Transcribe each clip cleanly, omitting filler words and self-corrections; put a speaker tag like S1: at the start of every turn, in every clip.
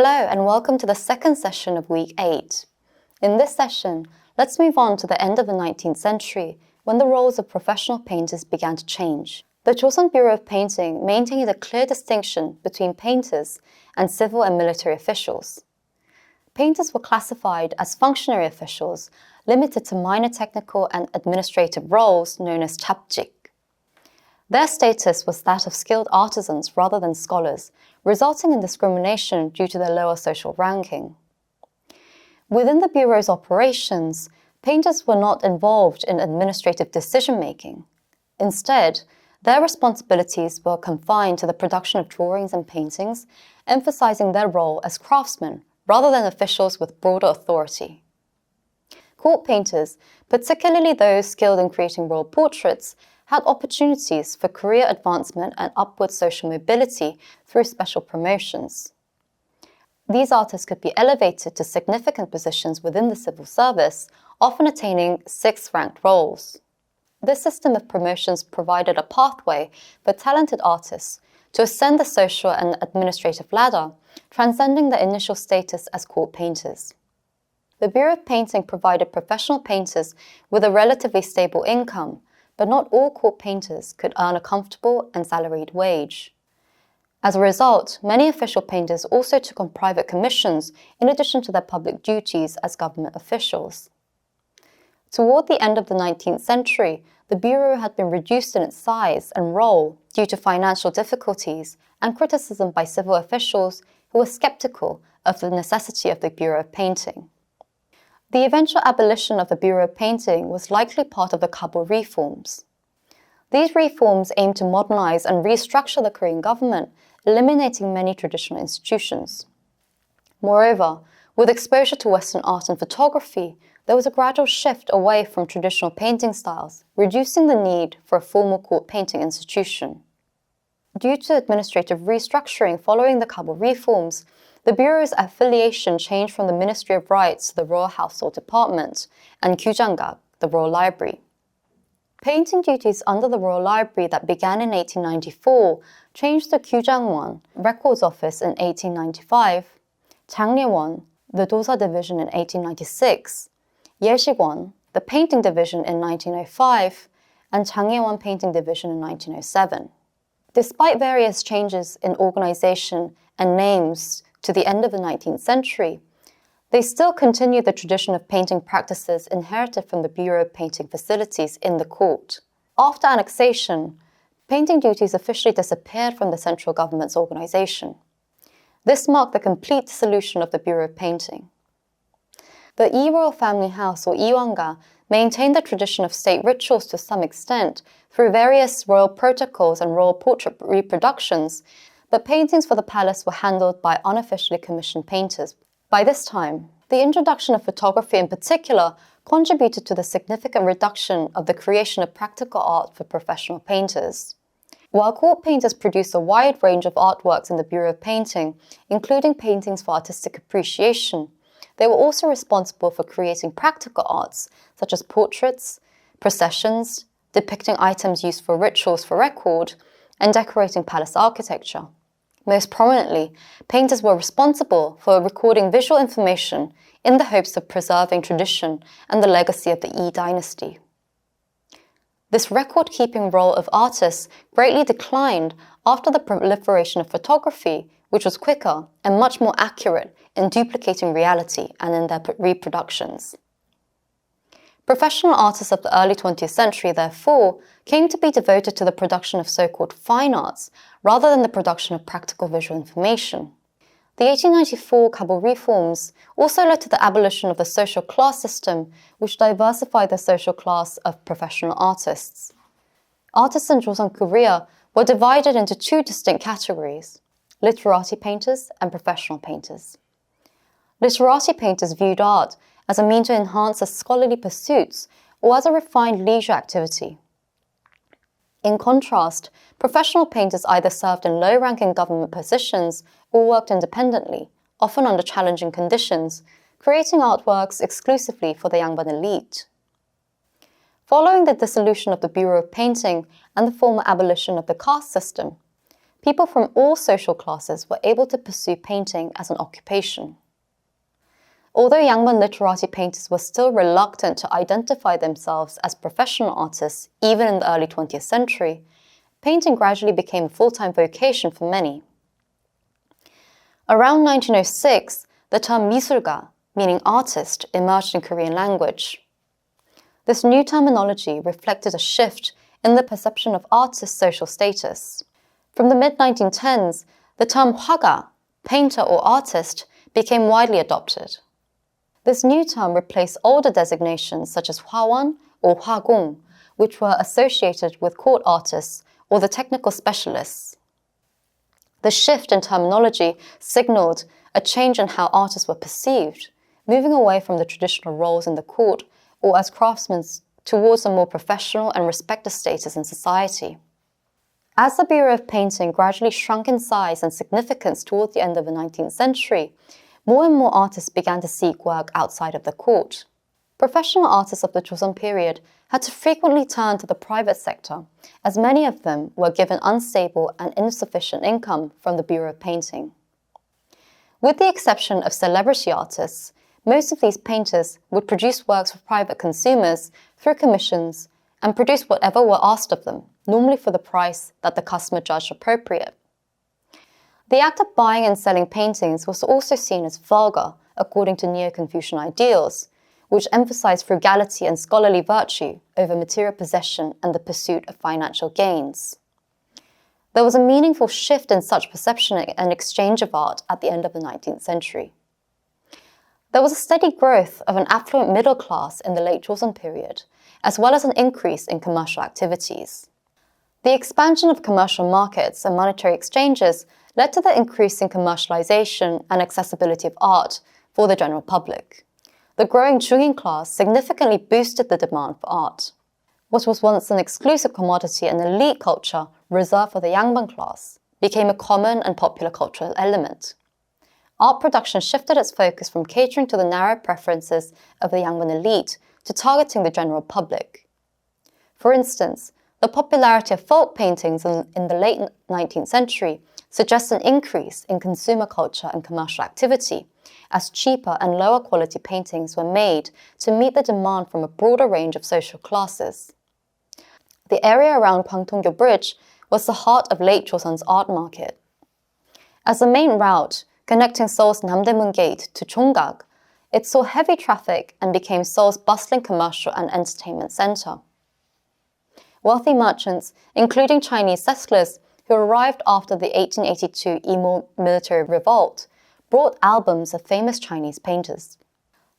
S1: Hello and welcome to the second session of Week 8. In this session, let's move on to the end of the 19th century when the roles of professional painters began to change. The Joseon Bureau of Painting maintained a clear distinction between painters and civil and military officials. Painters were classified as functionary officials limited to minor technical and administrative roles known as chapjik. Their status was that of skilled artisans rather than scholars, resulting in discrimination due to their lower social ranking. Within the Bureau's operations, painters were not involved in administrative decision-making. Instead, their responsibilities were confined to the production of drawings and paintings, emphasizing their role as craftsmen rather than officials with broader authority. Court painters, particularly those skilled in creating royal portraits, had opportunities for career advancement and upward social mobility through special promotions. These artists could be elevated to significant positions within the civil service, often attaining sixth-ranked roles. This system of promotions provided a pathway for talented artists to ascend the social and administrative ladder, transcending their initial status as court painters. The Bureau of Painting provided professional painters with a relatively stable income, but not all court painters could earn a comfortable and salaried wage. As a result, many official painters also took on private commissions in addition to their public duties as government officials. Toward the end of the 19th century, the Bureau had been reduced in its size and role due to financial difficulties and criticism by civil officials who were skeptical of the necessity of the Bureau of Painting. The eventual abolition of the Bureau of Painting was likely part of the Kabul reforms. These reforms aimed to modernize and restructure the Korean government, eliminating many traditional institutions. Moreover, with exposure to Western art and photography, there was a gradual shift away from traditional painting styles, reducing the need for a formal court painting institution. Due to administrative restructuring following the Kabul reforms, the Bureau's affiliation changed from the Ministry of Rights to the Royal Household Department and Kyujangak, the Royal Library. Painting duties under the Royal Library that began in 1894 changed to Kyujangwon, Records Office in 1895, Changnye원, the Dosa Division in 1896, Yeshigwon, the Painting Division in 1905, and Changnye원 Painting Division in 1907. Despite various changes in organization and names to the end of the 19th century, they still continued the tradition of painting practices inherited from the Bureau of Painting facilities in the court. After annexation, painting duties officially disappeared from the central government's organization. This marked the complete dissolution of the Bureau of Painting. The Lee Royal Family House, or Iwanga, maintained the tradition of state rituals to some extent through various royal protocols and royal portrait reproductions, but paintings for the palace were handled by unofficially commissioned painters. By this time, the introduction of photography in particular contributed to the significant reduction of the creation of practical art for professional painters. While court painters produced a wide range of artworks in the Bureau of Painting, including paintings for artistic appreciation, they were also responsible for creating practical arts such as portraits, processions, depicting items used for rituals for record, and decorating palace architecture. Most prominently, painters were responsible for recording visual information in the hopes of preserving tradition and the legacy of the Yi dynasty. This record-keeping role of artists greatly declined after the proliferation of photography, which was quicker and much more accurate in duplicating reality and in their reproductions. Professional artists of the early 20th century, therefore, came to be devoted to the production of so-called fine arts rather than the production of practical visual information. The 1894 Kabul reforms also led to the abolition of the social class system, which diversified the social class of professional artists. Artists in Joseon Korea were divided into two distinct categories: literati painters and professional painters. Literati painters viewed art as a means to enhance their scholarly pursuits or as a refined leisure activity. In contrast, professional painters either served in low-ranking government positions or worked independently, often under challenging conditions, creating artworks exclusively for the Yangban elite. Following the dissolution of the Bureau of Painting and the formal abolition of the caste system, people from all social classes were able to pursue painting as an occupation. Although Yangban literati painters were still reluctant to identify themselves as professional artists even in the early 20th century, painting gradually became a full-time vocation for many. Around 1906, the term 미술가, meaning artist, emerged in Korean language. This new terminology reflected a shift in the perception of artists' social status. From the mid-1910s, the term 화가, painter or artist, became widely adopted. This new term replaced older designations such as 화원 or 화공, which were associated with court artists or the technical specialists. The shift in terminology signaled a change in how artists were perceived, moving away from the traditional roles in the court or as craftsmen towards a more professional and respected status in society. As the Bureau of Painting gradually shrunk in size and significance toward the end of the 19th century, more and more artists began to seek work outside of the court. Professional artists of the Joseon period had to frequently turn to the private sector, as many of them were given unstable and insufficient income from the Bureau of Painting. With the exception of celebrity artists, most of these painters would produce works for private consumers through commissions and produce whatever were asked of them, normally for the price that the customer judged appropriate. The act of buying and selling paintings was also seen as vulgar, according to Neo-Confucian ideals, which emphasized frugality and scholarly virtue over material possession and the pursuit of financial gains. There was a meaningful shift in such perception and exchange of art at the end of the 19th century. There was a steady growth of an affluent middle class in the late Joseon period, as well as an increase in commercial activities. The expansion of commercial markets and monetary exchanges led to the increase in commercialization and accessibility of art for the general public. The growing Jungin class significantly boosted the demand for art. What was once an exclusive commodity and elite culture reserved for the Yangban class became a common and popular cultural element. Art production shifted its focus from catering to the narrow preferences of the Yangban elite to targeting the general public. For instance, the popularity of folk paintings in the late 19th century suggests an increase in consumer culture and commercial activity, as cheaper and lower quality paintings were made to meet the demand from a broader range of social classes. The area around Kwangtongyo Bridge was the heart of late Joseon's art market. As the main route connecting Seoul's Namdaemun Gate to Chonggak, it saw heavy traffic and became Seoul's bustling commercial and entertainment center. Wealthy merchants, including Chinese settlers who arrived after the 1882 Imo military revolt, brought albums of famous Chinese painters.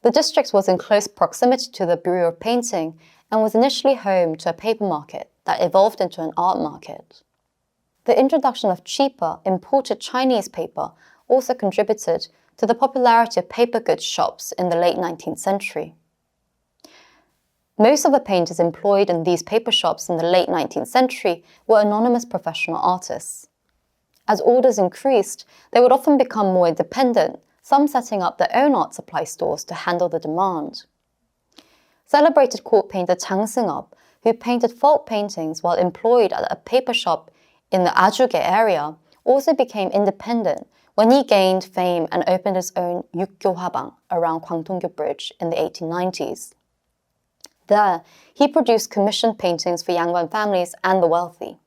S1: The district was in close proximity to the Bureau of Painting and was initially home to a paper market that evolved into an art market. The introduction of cheaper, imported Chinese paper also contributed to the popularity of paper goods shops in the late 19th century. Most of the painters employed in these paper shops in the late 19th century were anonymous professional artists. As orders increased, they would often become more independent, some setting up their own art supply stores to handle the demand. Celebrated court painter Jang Seung-up, who painted folk paintings while employed at a paper shop in the Ajuge area, also became independent when he gained fame and opened his own Yukgyo Hwabang around Kwangtongyo Bridge in the 1890s. There, he produced commissioned paintings for Yangban families and the wealthy.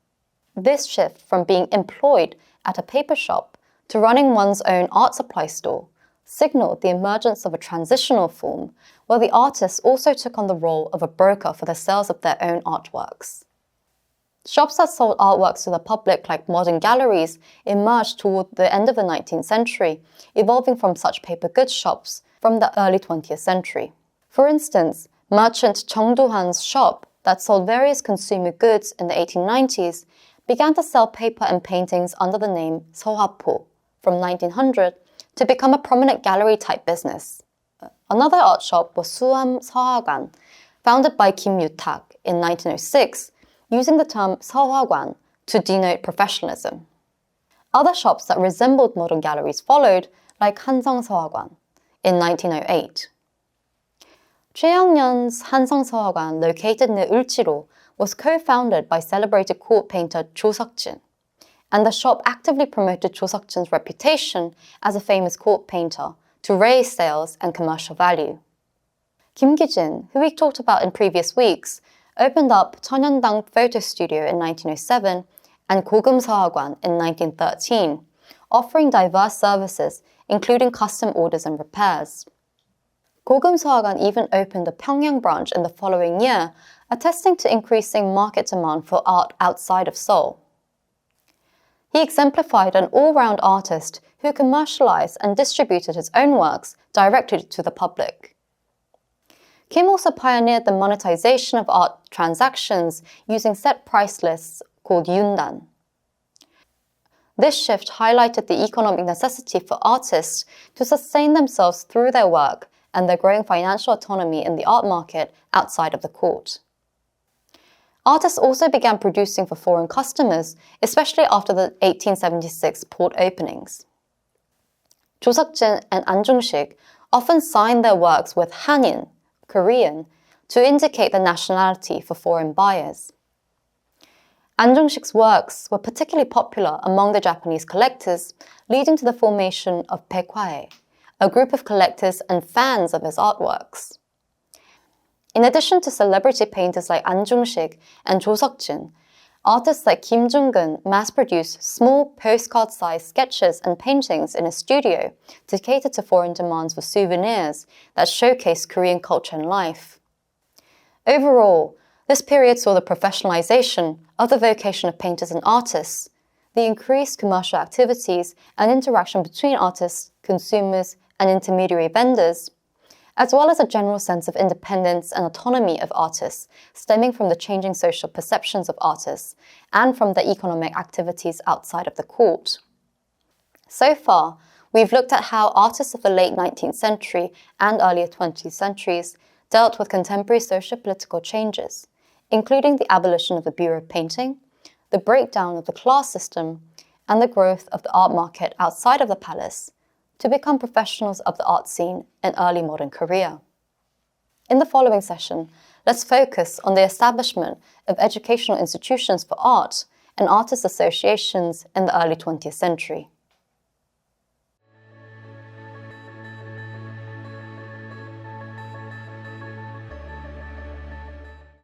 S1: This shift from being employed at a paper shop to running one's own art supply store signaled the emergence of a transitional form where the artists also took on the role of a broker for the sales of their own artworks. Shops that sold artworks to the public, like modern galleries, emerged toward the end of the 19th century, evolving from such paper goods shops from the early 20th century. For instance, merchant Chung Do-han's shop that sold various consumer goods in the 1890s began to sell paper and paintings under the name Seohapo from 1900 to become a prominent gallery-type business. Another art shop was Suam Seohagwan, founded by Kim Yu-tak in 1906, using the term Seohagwan to denote professionalism. Other shops that resembled modern galleries followed, like Hansong Seohagwan in 1908. Choi Young-yeon's Hansong Seohagwan, located near Ulchiro, was co-founded by celebrated court painter Cho Seok-jin, and the shop actively promoted Cho Seok-jin's reputation as a famous court painter to raise sales and commercial value. Kim Gi-jin, who we talked about in previous weeks, opened up Cheonyeondang Photo Studio in 1907 and Kogum Seohagwan in 1913, offering diverse services including custom orders and repairs. Kogum Seohagwan even opened a Pyongyang branch in the following year, attesting to increasing market demand for art outside of Seoul. He exemplified an all-round artist who commercialized and distributed his own works directly to the public. Kim also pioneered the monetization of art transactions using set price lists called yundan. This shift highlighted the economic necessity for artists to sustain themselves through their work and their growing financial autonomy in the art market outside of the court. Artists also began producing for foreign customers, especially after the 1876 port openings. Cho Seok-jin and An Jung-sik often signed their works with Hanin, Korean, to indicate their nationality for foreign buyers. An Jung-sik's works were particularly popular among the Japanese collectors, leading to the formation of Baekwae, a group of collectors and fans of his artworks. In addition to celebrity painters like An Jung-sik and Cho Seok-jin, artists like Kim Jung-geun mass-produced small postcard-sized sketches and paintings in his studio to cater to foreign demands for souvenirs that showcase Korean culture and life. Overall, this period saw the professionalization of the vocation of painters and artists, the increased commercial activities and interaction between artists, consumers, and intermediary vendors, as well as a general sense of independence and autonomy of artists stemming from the changing social perceptions of artists and from the economic activities outside of the court. So far, we've looked at how artists of the late 19th century and earlier 20th centuries dealt with contemporary socio-political changes, including the abolition of the Bureau of Painting, the breakdown of the class system, and the growth of the art market outside of the palace, to become professionals of the art scene in early modern Korea. In the following session, let's focus on the establishment of educational institutions for art and artist associations in the early 20th century.